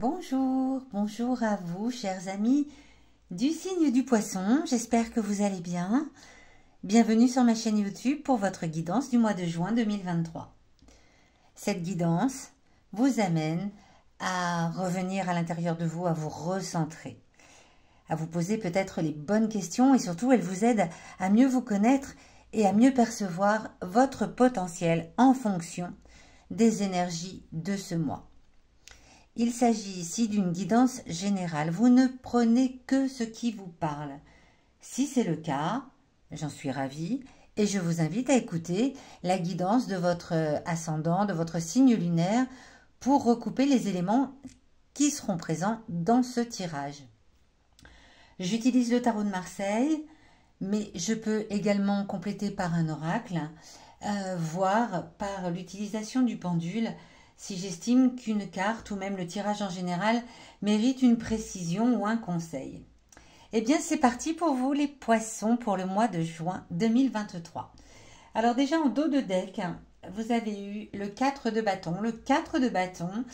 Bonjour, bonjour à vous, chers amis du signe du poisson. J'espère que vous allez bien. Bienvenue sur ma chaîne YouTube pour votre guidance du mois de juin 2023. Cette guidance vous amène à revenir à l'intérieur de vous, à vous recentrer, à vous poser peut-être les bonnes questions et surtout, elle vous aide à mieux vous connaître et à mieux percevoir votre potentiel en fonction des énergies de ce mois. Il s'agit ici d'une guidance générale. Vous ne prenez que ce qui vous parle. Si c'est le cas, j'en suis ravie et je vous invite à écouter la guidance de votre ascendant, de votre signe lunaire pour recouper les éléments qui seront présents dans ce tirage. J'utilise le tarot de Marseille, mais je peux également compléter par un oracle, voire par l'utilisation du pendule, si j'estime qu'une carte ou même le tirage en général mérite une précision ou un conseil. Eh bien, c'est parti pour vous les poissons pour le mois de juin 2023. Alors déjà en dos de deck, vous avez eu le 4 de bâton. Le 4 de bâton,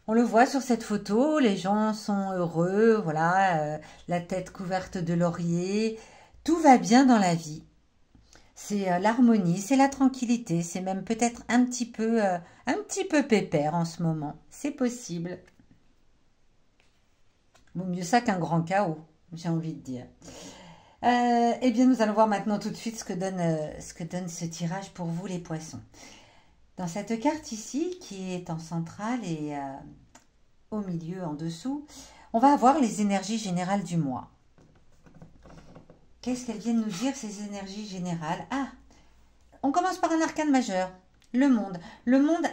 on le voit sur cette photo, les gens sont heureux, voilà, la tête couverte de laurier, tout va bien dans la vie. C'est l'harmonie, c'est la tranquillité, c'est même peut-être un petit peu pépère en ce moment. C'est possible. Vaut mieux ça qu'un grand chaos, j'ai envie de dire. Eh bien, nous allons voir maintenant tout de suite ce que donne ce tirage pour vous, les poissons. Dans cette carte ici, qui est en centrale et au milieu, en dessous, on va avoir les énergies générales du mois. Qu'est-ce qu'elles viennent nous dire, ces énergies générales? Ah, on commence par un arcane majeur, le monde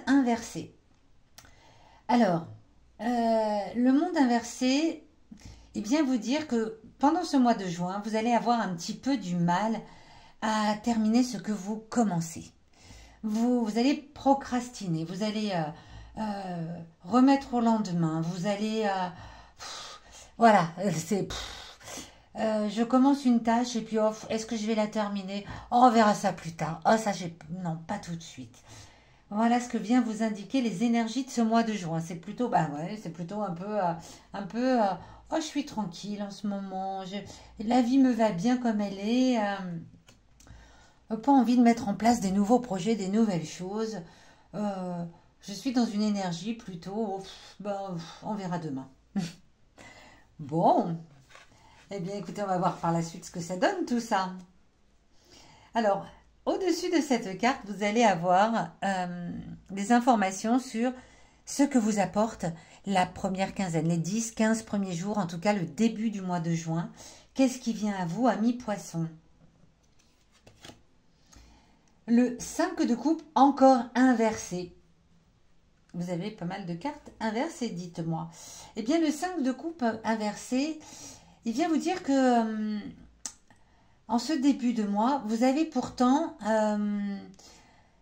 inversé. Alors, le monde inversé, il vient vous dire que pendant ce mois de juin, vous allez avoir un petit peu du mal à terminer ce que vous commencez. Vous allez procrastiner, vous allez remettre au lendemain, vous allez... voilà, c'est... je commence une tâche et puis oh, est-ce que je vais la terminer? Oh, on verra ça plus tard. Oh, ça, non, pas tout de suite. Voilà ce que vient vous indiquer les énergies de ce mois de juin. C'est plutôt, bah ouais, c'est plutôt un peu, oh, je suis tranquille en ce moment. La vie me va bien comme elle est. Pas envie de mettre en place des nouveaux projets, des nouvelles choses. Je suis dans une énergie plutôt, oh, on verra demain. Bon. Eh bien, écoutez, on va voir par la suite ce que ça donne tout ça. Alors, au-dessus de cette carte, vous allez avoir des informations sur ce que vous apporte la première quinzaine, les 10-15 premiers jours, en tout cas le début du mois de juin. Qu'est-ce qui vient à vous, amis poissons? Le 5 de coupe encore inversé. Vous avez pas mal de cartes inversées, dites-moi. Eh bien, le 5 de coupe inversé... Il vient vous dire que en ce début de mois, vous avez pourtant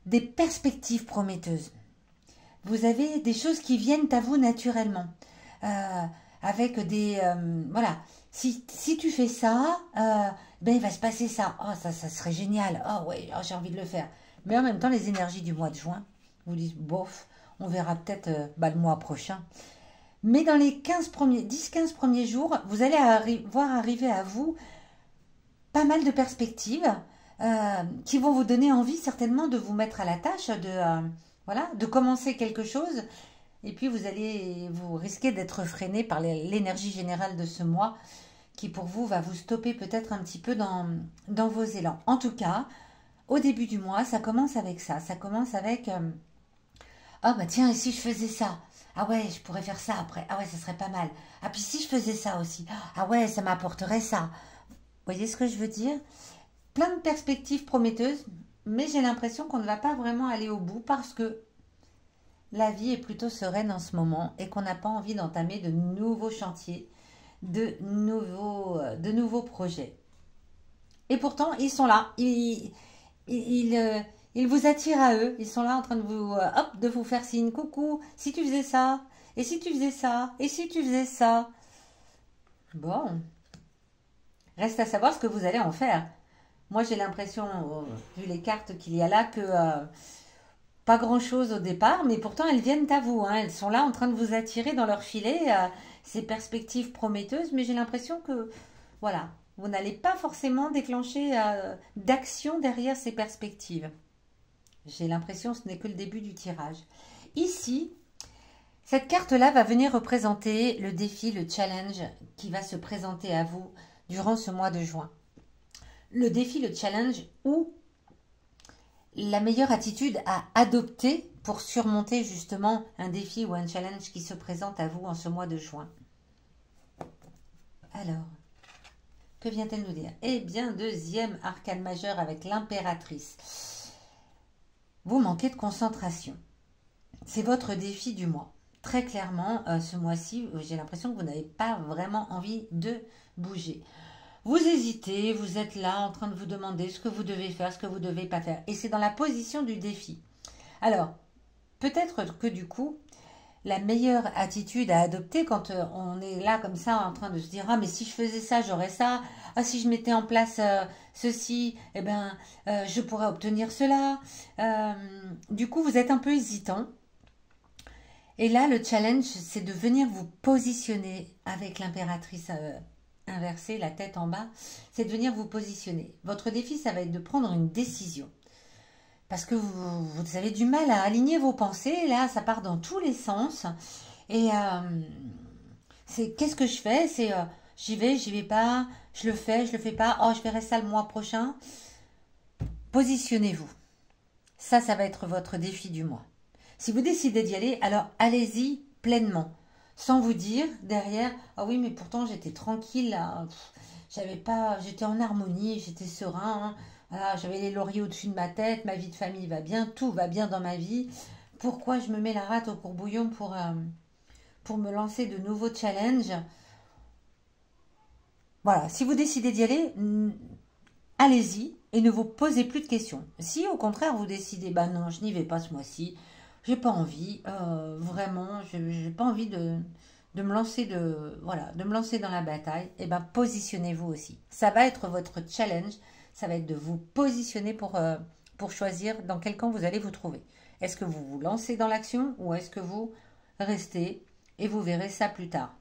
des perspectives prometteuses. Vous avez des choses qui viennent à vous naturellement. Avec des... voilà, si tu fais ça, ben il va se passer ça. Oh, ça serait génial. Oh, ouais, oh, j'ai envie de le faire. Mais en même temps, les énergies du mois de juin vous disent, bof, on verra peut-être le mois prochain. Mais dans les 10-15 premiers jours, vous allez voir arriver à vous pas mal de perspectives qui vont vous donner envie certainement de vous mettre à la tâche, voilà, de commencer quelque chose. Et puis vous risquez d'être freiné par l'énergie générale de ce mois qui pour vous va vous stopper peut-être un petit peu dans vos élans. En tout cas, au début du mois, ça commence avec ça. Ça commence avec ah bah tiens, et si je faisais ça? Ah ouais, je pourrais faire ça après. Ah ouais, ça serait pas mal. Ah puis si je faisais ça aussi. Ah ouais, ça m'apporterait ça. Vous voyez ce que je veux dire? Plein de perspectives prometteuses, mais j'ai l'impression qu'on ne va pas vraiment aller au bout parce que la vie est plutôt sereine en ce moment et qu'on n'a pas envie d'entamer de nouveaux chantiers, de nouveaux projets. Et pourtant, ils sont là. Ils vous attirent à eux. Ils sont là en train de vous faire signe. Coucou, si tu faisais ça, et si tu faisais ça, et si tu faisais ça. Bon. Reste à savoir ce que vous allez en faire. Moi, j'ai l'impression, vu les cartes qu'il y a là, que pas grand-chose au départ, mais pourtant elles viennent à vous, hein. Elles sont là en train de vous attirer dans leur filet, ces perspectives prometteuses, mais j'ai l'impression que, voilà, vous n'allez pas forcément déclencher d'action derrière ces perspectives. J'ai l'impression que ce n'est que le début du tirage. Ici, cette carte-là va venir représenter le défi, le challenge qui va se présenter à vous durant ce mois de juin. Le défi, le challenge ou la meilleure attitude à adopter pour surmonter justement un défi ou un challenge qui se présente à vous en ce mois de juin. Alors, que vient-elle nous dire? Eh bien, deuxième arcane majeur avec l'impératrice. Vous manquez de concentration. C'est votre défi du mois. Très clairement, ce mois-ci, j'ai l'impression que vous n'avez pas vraiment envie de bouger. Vous hésitez, vous êtes là en train de vous demander ce que vous devez faire, ce que vous ne devez pas faire. Et c'est dans la position du défi. Alors, peut-être que du coup, la meilleure attitude à adopter quand on est là comme ça en train de se dire « Ah, mais si je faisais ça, j'aurais ça. Ah, si je mettais en place ceci, eh ben, je pourrais obtenir cela. » Du coup, vous êtes un peu hésitant. Et là, le challenge, c'est de venir vous positionner avec l'impératrice inversée, la tête en bas. C'est de venir vous positionner. Votre défi, ça va être de prendre une décision. Parce que vous avez du mal à aligner vos pensées. Là, ça part dans tous les sens. Et c'est qu'est-ce que je fais? C'est j'y vais pas, je le fais pas. Oh, je verrai ça le mois prochain. Positionnez-vous. Ça va être votre défi du mois. Si vous décidez d'y aller, alors allez-y pleinement. Sans vous dire derrière, ah oui, mais pourtant j'étais tranquille là. J'étais en harmonie, j'étais serein. Hein. Voilà, j'avais les lauriers au-dessus de ma tête, ma vie de famille va bien, tout va bien dans ma vie. Pourquoi je me mets la rate au courbouillon pour me lancer de nouveaux challenges? Voilà, si vous décidez d'y aller, allez-y et ne vous posez plus de questions. Si au contraire vous décidez, bah non, je n'y vais pas ce mois-ci, j'ai pas envie, vraiment, j'ai pas envie de me lancer de me lancer dans la bataille, et ben positionnez-vous aussi. Ça va être votre challenge. Ça va être de vous positionner pour choisir dans quel camp vous allez vous trouver. Est-ce que vous vous lancez dans l'action ou est-ce que vous restez et vous verrez ça plus tard?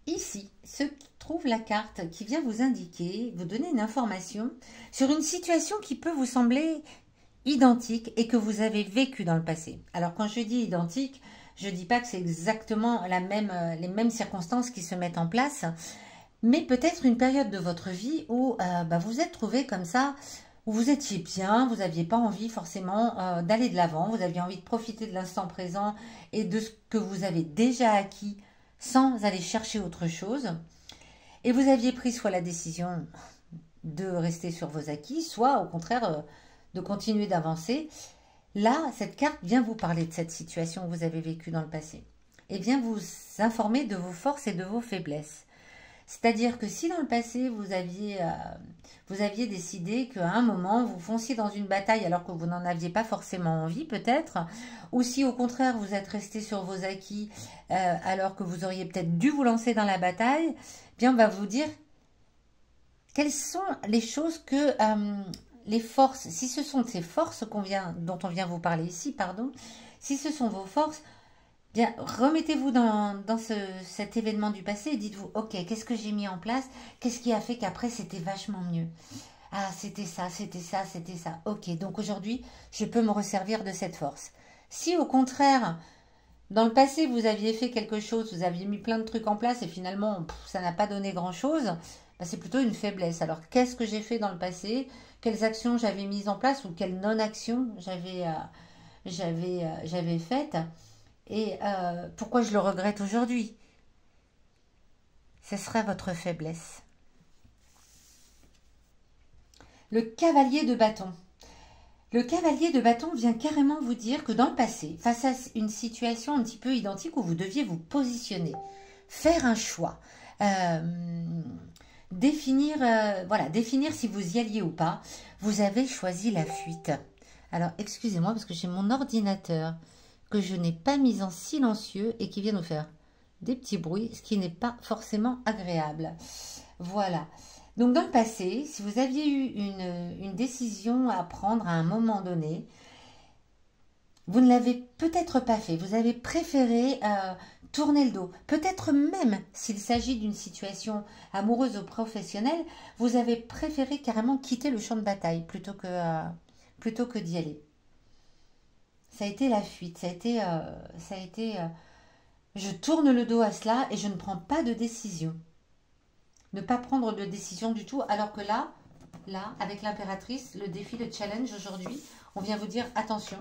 Ici se trouve la carte qui vient vous indiquer, vous donner une information sur une situation qui peut vous sembler identique et que vous avez vécu dans le passé. Alors quand je dis identique, je ne dis pas que c'est exactement les mêmes circonstances qui se mettent en place, mais peut-être une période de votre vie où vous êtes trouvé comme ça, où vous étiez bien, vous n'aviez pas envie forcément d'aller de l'avant, vous aviez envie de profiter de l'instant présent et de ce que vous avez déjà acquis sans aller chercher autre chose. Et vous aviez pris soit la décision de rester sur vos acquis, soit au contraire de continuer d'avancer. Là, cette carte vient vous parler de cette situation que vous avez vécue dans le passé. Et vient vous informer de vos forces et de vos faiblesses. C'est-à-dire que si dans le passé, vous aviez décidé qu'à un moment, vous fonciez dans une bataille alors que vous n'en aviez pas forcément envie peut-être, ou si au contraire, vous êtes resté sur vos acquis alors que vous auriez peut-être dû vous lancer dans la bataille, eh bien on va vous dire quelles sont les choses que... les forces, si ce sont ces forces dont on vient vous parler ici, pardon, si ce sont vos forces, bien remettez-vous dans cet événement du passé et dites-vous, ok, qu'est-ce que j'ai mis en place? Qu'est-ce qui a fait qu'après c'était vachement mieux? Ah, c'était ça, c'était ça, c'était ça. Ok, donc aujourd'hui, je peux me resservir de cette force. Si au contraire, dans le passé, vous aviez fait quelque chose, vous aviez mis plein de trucs en place et finalement, ça n'a pas donné grand-chose, c'est plutôt une faiblesse. Alors, qu'est-ce que j'ai fait dans le passé? Quelles actions j'avais mises en place ou quelles non-actions j'avais faites? Et pourquoi je le regrette aujourd'hui? Ce sera votre faiblesse. Le cavalier de bâton. Le cavalier de bâton vient carrément vous dire que dans le passé, face à une situation un petit peu identique où vous deviez vous positionner, faire un choix, définir si vous y alliez ou pas, vous avez choisi la fuite. Alors, excusez-moi parce que j'ai mon ordinateur que je n'ai pas mis en silencieux et qui vient nous faire des petits bruits, ce qui n'est pas forcément agréable. Voilà. Donc dans le passé, si vous aviez eu une décision à prendre à un moment donné, vous ne l'avez peut-être pas fait. Vous avez préféré tourner le dos. Peut-être même s'il s'agit d'une situation amoureuse ou professionnelle, vous avez préféré carrément quitter le champ de bataille plutôt que d'y aller. Ça a été la fuite. Je tourne le dos à cela et je ne prends pas de décision. Ne pas prendre de décision du tout, alors que là, avec l'impératrice, le défi, le challenge aujourd'hui, on vient vous dire attention.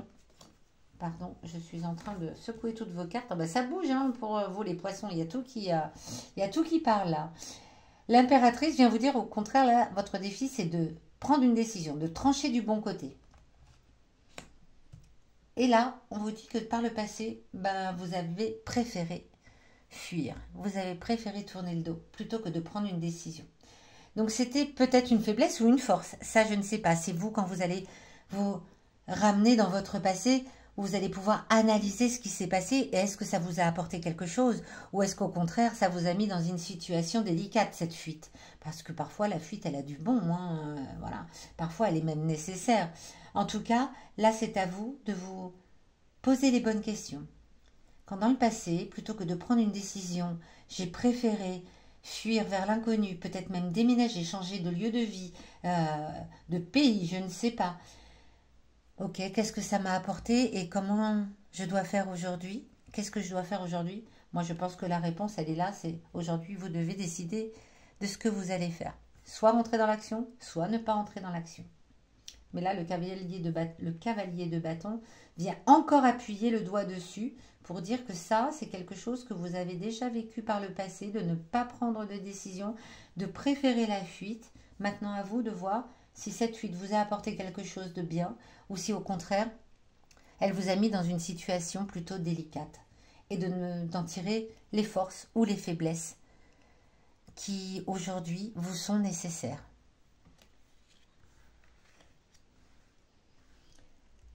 Pardon, je suis en train de secouer toutes vos cartes. Oh ben, ça bouge hein, pour vous les poissons, il y a tout qui parle là. L'impératrice vient vous dire au contraire, là, votre défi c'est de prendre une décision, de trancher du bon côté. Et là, on vous dit que par le passé, ben, vous avez préféré fuir. Vous avez préféré tourner le dos plutôt que de prendre une décision. Donc c'était peut-être une faiblesse ou une force. Ça, je ne sais pas. C'est vous quand vous allez vous ramener dans votre passé, où vous allez pouvoir analyser ce qui s'est passé et est-ce que ça vous a apporté quelque chose ou est-ce qu'au contraire, ça vous a mis dans une situation délicate, cette fuite. Parce que parfois, la fuite, elle a du bon. Hein, voilà. Parfois, elle est même nécessaire. En tout cas, là, c'est à vous de vous poser les bonnes questions. Quand dans le passé, plutôt que de prendre une décision, j'ai préféré fuir vers l'inconnu, peut-être même déménager, changer de lieu de vie, de pays, je ne sais pas. Ok, qu'est-ce que ça m'a apporté et comment je dois faire aujourd'hui? Qu'est-ce que je dois faire aujourd'hui? Moi, je pense que la réponse, elle est là, c'est aujourd'hui, vous devez décider de ce que vous allez faire. Soit rentrer dans l'action, soit ne pas rentrer dans l'action. Mais là, le cavalier de bâton vient encore appuyer le doigt dessus pour dire que ça, c'est quelque chose que vous avez déjà vécu par le passé, de ne pas prendre de décision, de préférer la fuite. Maintenant, à vous de voir si cette fuite vous a apporté quelque chose de bien ou si au contraire, elle vous a mis dans une situation plutôt délicate et d'en tirer les forces ou les faiblesses qui aujourd'hui vous sont nécessaires.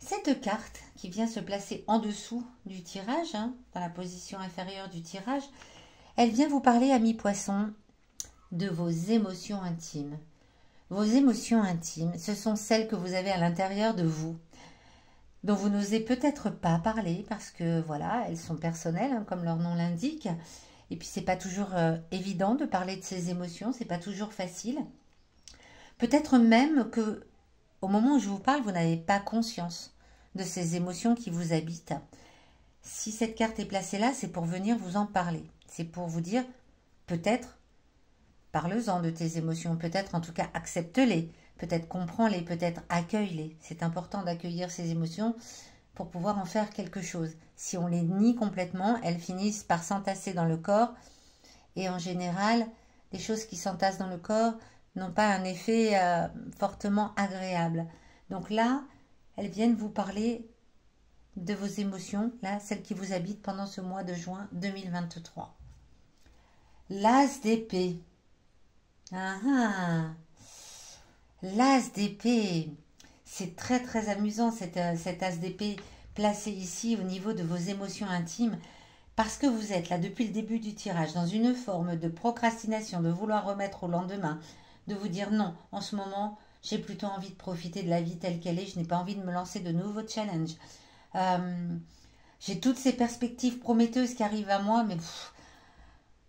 Cette carte qui vient se placer en dessous du tirage, hein, dans la position inférieure du tirage, elle vient vous parler, amis poissons, de vos émotions intimes. Vos émotions intimes, ce sont celles que vous avez à l'intérieur de vous, dont vous n'osez peut-être pas parler parce que voilà, elles sont personnelles, hein, comme leur nom l'indique. Et puis c'est pas toujours évident de parler de ces émotions, c'est pas toujours facile. Peut-être même que au moment où je vous parle, vous n'avez pas conscience de ces émotions qui vous habitent. Si cette carte est placée là, c'est pour venir vous en parler. C'est pour vous dire, peut-être, parle-en de tes émotions, peut-être en tout cas accepte-les, peut-être comprends-les, peut-être accueille-les. C'est important d'accueillir ces émotions pour pouvoir en faire quelque chose. Si on les nie complètement, elles finissent par s'entasser dans le corps. Et en général, les choses qui s'entassent dans le corps n'ont pas un effet fortement agréable. Donc là, elles viennent vous parler de vos émotions, là, celles qui vous habitent pendant ce mois de juin 2023. L'as d'épée. L'as d'épée. C'est très très amusant cet as d'épée placé ici au niveau de vos émotions intimes. Parce que vous êtes là depuis le début du tirage dans une forme de procrastination, de vouloir remettre au lendemain, de vous dire non, en ce moment, j'ai plutôt envie de profiter de la vie telle qu'elle est, je n'ai pas envie de me lancer de nouveaux challenges. J'ai toutes ces perspectives prometteuses qui arrivent à moi, mais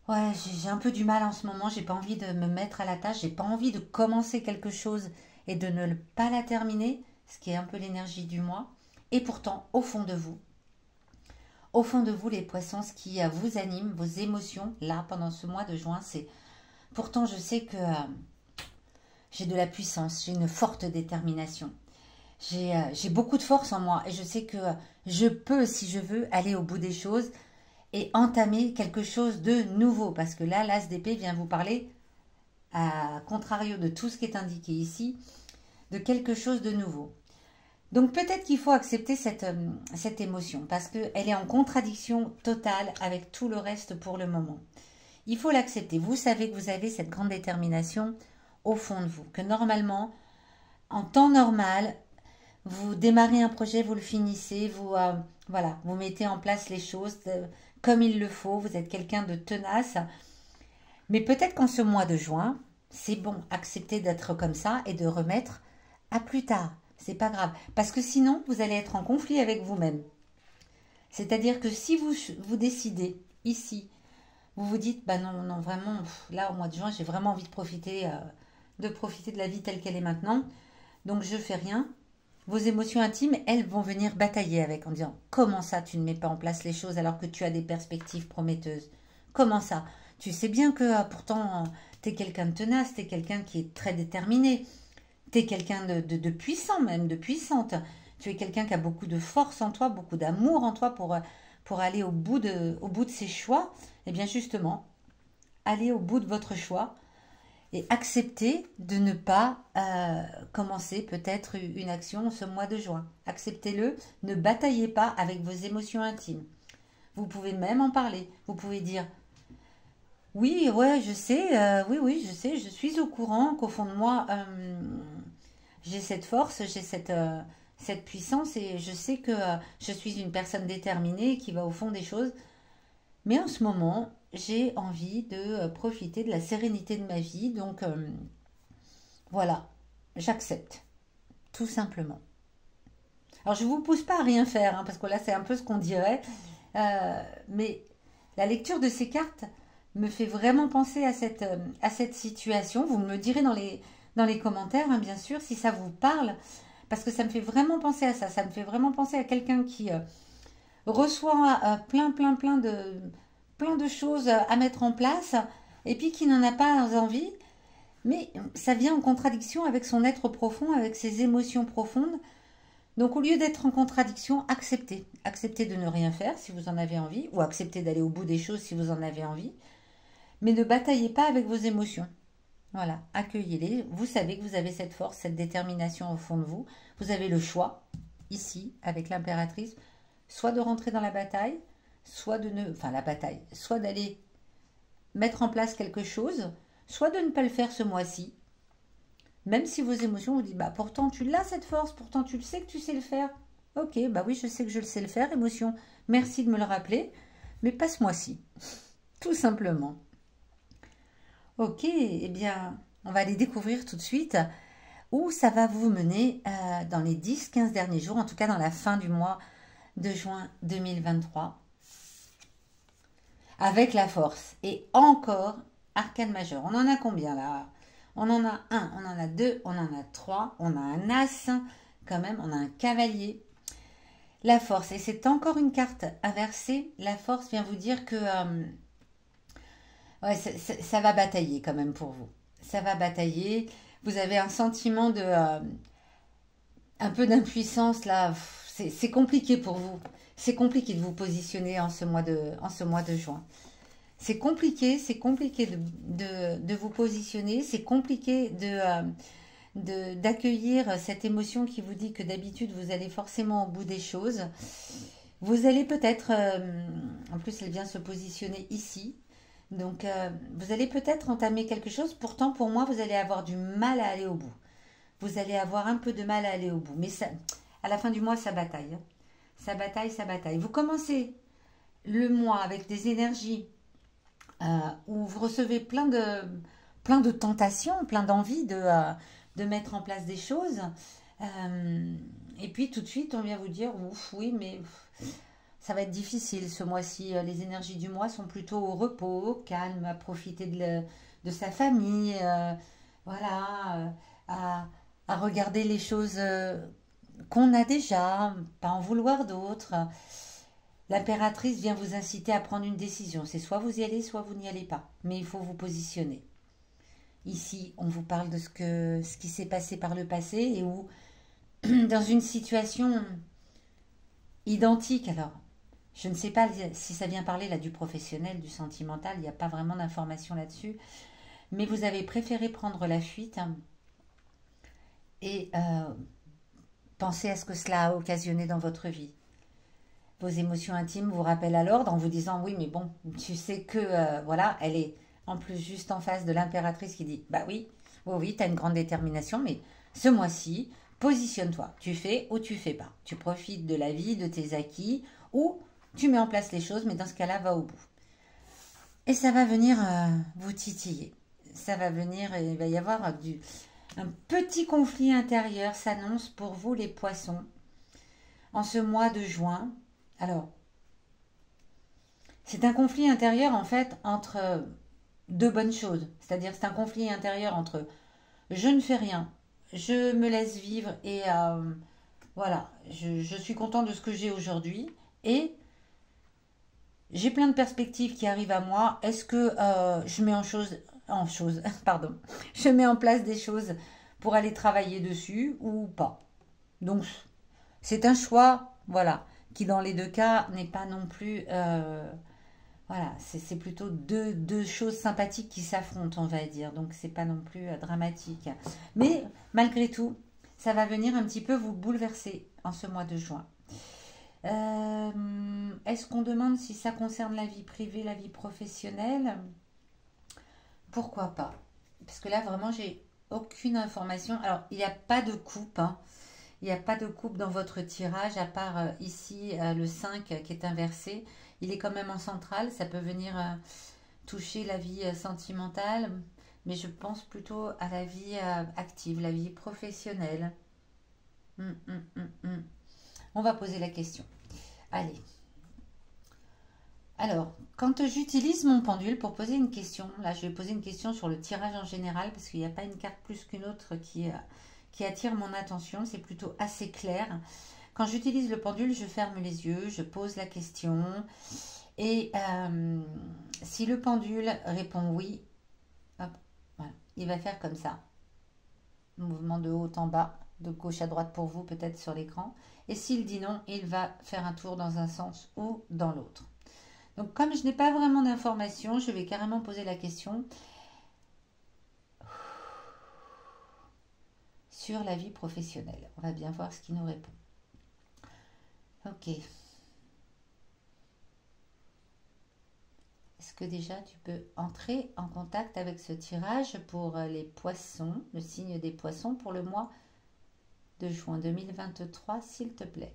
ouais, j'ai un peu du mal en ce moment, j'ai pas envie de me mettre à la tâche, j'ai pas envie de commencer quelque chose et de ne pas la terminer, ce qui est un peu l'énergie du mois. Et pourtant, au fond de vous, les poissons, ce qui vous anime, vos émotions, là, pendant ce mois de juin, c'est... Pourtant, je sais que j'ai de la puissance, j'ai une forte détermination. J'ai beaucoup de force en moi et je sais que je peux, si je veux, aller au bout des choses et entamer quelque chose de nouveau. Parce que là, l'as d'épée vient vous parler, à contrario de tout ce qui est indiqué ici, de quelque chose de nouveau. Donc peut-être qu'il faut accepter cette émotion parce qu'elle est en contradiction totale avec tout le reste pour le moment. Il faut l'accepter. Vous savez que vous avez cette grande détermination au fond de vous, que normalement, en temps normal, vous démarrez un projet, vous le finissez, voilà, vous mettez en place les choses comme il le faut, vous êtes quelqu'un de tenace. Mais peut-être qu'en ce mois de juin, c'est bon, acceptez d'être comme ça et de remettre à plus tard. C'est pas grave. Parce que sinon, vous allez être en conflit avec vous-même. C'est-à-dire que si vous décidez ici, vous vous dites, bah non, non, vraiment, là au mois de juin, j'ai vraiment envie de profiter de la vie telle qu'elle est maintenant, donc je fais rien. Vos émotions intimes, elles vont venir batailler avec en disant, comment ça tu ne mets pas en place les choses alors que tu as des perspectives prometteuses? Comment ça? Tu sais bien que pourtant, tu es quelqu'un de tenace, tu es quelqu'un qui est très déterminé, tu es quelqu'un de puissant même, de puissante. Tu es quelqu'un qui a beaucoup de force en toi, beaucoup d'amour en toi pour aller au bout de ses choix. Et bien justement, allez au bout de votre choix et acceptez de ne pas commencer peut-être une action ce mois de juin. Acceptez-le, ne bataillez pas avec vos émotions intimes. Vous pouvez même en parler. Vous pouvez dire, oui, ouais, je sais, oui, je sais, je suis au courant qu'au fond de moi, j'ai cette force, j'ai cette puissance et je sais que je suis une personne déterminée qui va au fond des choses. Mais en ce moment, j'ai envie de profiter de la sérénité de ma vie. Donc voilà, j'accepte, tout simplement. Alors je ne vous pousse pas à rien faire, hein, parce que là c'est un peu ce qu'on dirait. Mais la lecture de ces cartes me fait vraiment penser à cette situation. Vous me le direz dans les commentaires, hein, bien sûr, si ça vous parle. Parce que ça me fait vraiment penser à ça. Ça me fait vraiment penser à quelqu'un qui reçoit plein de choses à mettre en place et puis qui n'en a pas envie. Mais ça vient en contradiction avec son être profond, avec ses émotions profondes. Donc au lieu d'être en contradiction, acceptez. Acceptez de ne rien faire si vous en avez envie, ou acceptez d'aller au bout des choses si vous en avez envie. Mais ne bataillez pas avec vos émotions. Voilà, accueillez-les. Vous savez que vous avez cette force, cette détermination au fond de vous. Vous avez le choix, ici, avec l'impératrice, soit de rentrer dans la bataille, soit de ne... Enfin, la bataille, soit d'aller mettre en place quelque chose, soit de ne pas le faire ce mois-ci. Même si vos émotions vous disent, bah pourtant tu l'as cette force, pourtant tu le sais que tu sais le faire. Ok, bah oui, je sais que je le sais le faire, émotion. Merci de me le rappeler, mais pas ce mois-ci. Tout simplement. Ok, eh bien, on va aller découvrir tout de suite où ça va vous mener dans les 10-15 derniers jours, en tout cas dans la fin du mois de juin 2023, avec la force. Et encore, arcane majeur. On en a combien là? On en a un, on en a deux, on en a trois, on a un as, quand même, on a un cavalier. La force, et c'est encore une carte inversée. La force vient vous dire que ouais, ça va batailler quand même pour vous. Ça va batailler. Vous avez un sentiment de un peu d'impuissance là. C'est compliqué pour vous. C'est compliqué de vous positionner en ce mois de juin. C'est compliqué de vous positionner. C'est compliqué d'accueillir cette émotion qui vous dit que d'habitude vous allez forcément au bout des choses. Vous allez peut-être, en plus elle vient se positionner ici, donc vous allez peut-être entamer quelque chose, pourtant pour moi vous allez avoir du mal à aller au bout. Vous allez avoir un peu de mal à aller au bout, mais ça, à la fin du mois ça bataille. Hein. Ça bataille, ça bataille. Vous commencez le mois avec des énergies où vous recevez plein de tentations, plein d'envie de mettre en place des choses. Et puis tout de suite, on vient vous dire, ouf, oui, mais ça va être difficile ce mois-ci. Les énergies du mois sont plutôt au repos, au calme, à profiter de sa famille, voilà, à regarder les choses qu'on a déjà, pas en vouloir d'autres. L'impératrice vient vous inciter à prendre une décision. C'est soit vous y allez, soit vous n'y allez pas. Mais il faut vous positionner. Ici, on vous parle de ce qui s'est passé par le passé et où, dans une situation identique, alors, je ne sais pas si ça vient parler là du professionnel, du sentimental, il n'y a pas vraiment d'informations là-dessus, mais vous avez préféré prendre la fuite et pensez à ce que cela a occasionné dans votre vie. Vos émotions intimes vous rappellent à l'ordre en vous disant oui, mais bon, tu sais que voilà, elle est en plus juste en face de l'impératrice qui dit bah oui, oui, tu as une grande détermination, mais ce mois-ci, positionne-toi. Tu fais ou tu fais pas. Tu profites de la vie, de tes acquis, ou tu mets en place les choses, mais dans ce cas-là, va au bout. Et ça va venir vous titiller. ça va venir, il va y avoir un petit conflit intérieur s'annonce pour vous les poissons en ce mois de juin. Alors, c'est un conflit intérieur en fait entre deux bonnes choses. C'est-à-dire c'est un conflit intérieur entre je ne fais rien, je me laisse vivre et voilà, je suis content de ce que j'ai aujourd'hui et j'ai plein de perspectives qui arrivent à moi. Est-ce que je mets pardon, je mets en place des choses pour aller travailler dessus ou pas. Donc c'est un choix, voilà, qui dans les deux cas n'est pas non plus, voilà, c'est plutôt deux choses sympathiques qui s'affrontent, on va dire. Donc c'est pas non plus dramatique. Mais malgré tout, ça va venir un petit peu vous bouleverser en ce mois de juin. Est-ce qu'on demande si ça concerne la vie privée, la vie professionnelle? Pourquoi pas? Parce que là, vraiment, j'ai aucune information. Alors, il n'y a pas de coupe, hein. Il n'y a pas de coupe dans votre tirage, à part ici, le 5 qui est inversé. Il est quand même en centrale. Ça peut venir toucher la vie sentimentale. Mais je pense plutôt à la vie active, la vie professionnelle. On va poser la question. Allez. Alors, quand j'utilise mon pendule pour poser une question, là je vais poser une question sur le tirage en général parce qu'il n'y a pas une carte plus qu'une autre qui attire mon attention, c'est plutôt assez clair. Quand j'utilise le pendule, je ferme les yeux, je pose la question et si le pendule répond oui, hop, voilà, il va faire comme ça. Mouvement de haut en bas, de gauche à droite pour vous peut-être sur l'écran. Et s'il dit non, il va faire un tour dans un sens ou dans l'autre. Donc comme je n'ai pas vraiment d'informations, je vais carrément poser la question sur la vie professionnelle. On va bien voir ce qu'il nous répond. Ok. Est-ce que déjà tu peux entrer en contact avec ce tirage pour les poissons, le signe des poissons pour le mois de juin 2023, s'il te plaît?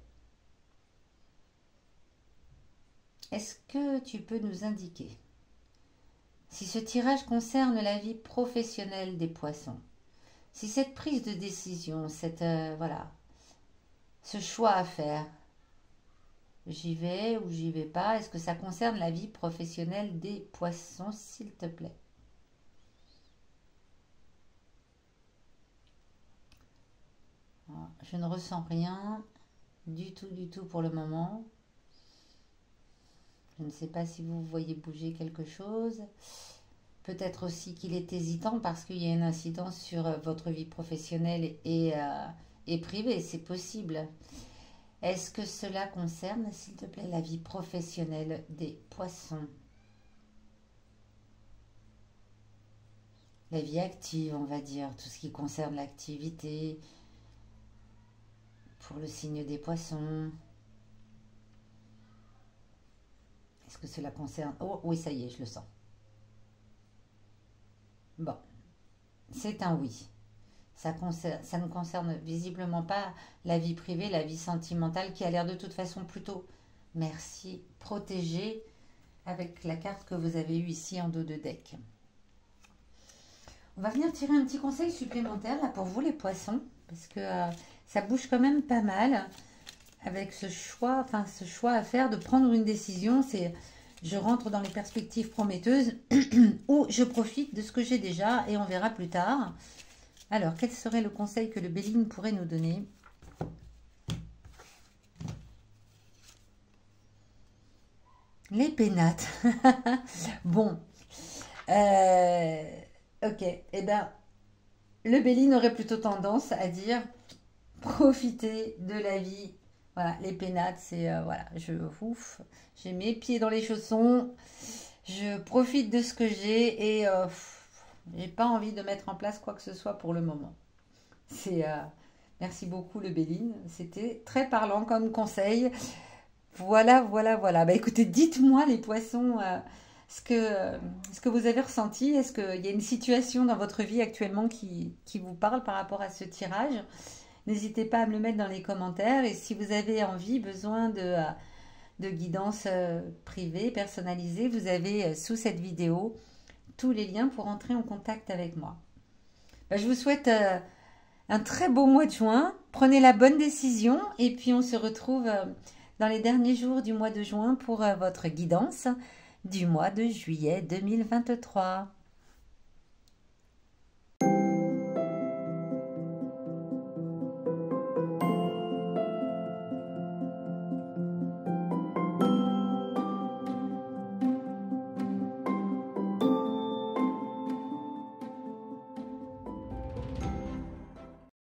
Est-ce que tu peux nous indiquer si ce tirage concerne la vie professionnelle des poissons? Si cette prise de décision, voilà, ce choix à faire, j'y vais ou j'y vais pas, est-ce que ça concerne la vie professionnelle des poissons, s'il te plaît? Je ne ressens rien du tout pour le moment. Je ne sais pas si vous voyez bouger quelque chose. Peut-être aussi qu'il est hésitant parce qu'il y a une incidence sur votre vie professionnelle et privée. C'est possible. Est-ce que cela concerne, s'il te plaît, la vie professionnelle des poissons? La vie active, on va dire. Tout ce qui concerne l'activité pour le signe des poissons. Est-ce que cela concerne... Oh oui, ça y est, je le sens. Bon, c'est un oui. Ça ne concerne visiblement pas la vie privée, la vie sentimentale qui a l'air de toute façon plutôt, merci, protégée avec la carte que vous avez eue ici en dos de deck. On va venir tirer un petit conseil supplémentaire là pour vous les poissons parce que ça bouge quand même pas mal avec ce choix à faire de prendre une décision. C'est je rentre dans les perspectives prometteuses ou je profite de ce que j'ai déjà et on verra plus tard. Alors, quel serait le conseil que le Béline pourrait nous donner? Les pénates. Bon. Ok. Eh bien, le Béline aurait plutôt tendance à dire profitez de la vie. Voilà, les pénates, c'est voilà, j'ai mes pieds dans les chaussons, je profite de ce que j'ai et j'ai pas envie de mettre en place quoi que ce soit pour le moment. C'est merci beaucoup le Béline, c'était très parlant comme conseil. Voilà. Bah écoutez, dites-moi les poissons ce que vous avez ressenti. Est-ce qu'il y a une situation dans votre vie actuellement qui vous parle par rapport à ce tirage? N'hésitez pas à me le mettre dans les commentaires. Et si vous avez envie, besoin de guidance privée, personnalisée, vous avez sous cette vidéo tous les liens pour entrer en contact avec moi. Je vous souhaite un très beau mois de juin. Prenez la bonne décision et puis on se retrouve dans les derniers jours du mois de juin pour votre guidance du mois de juillet 2023.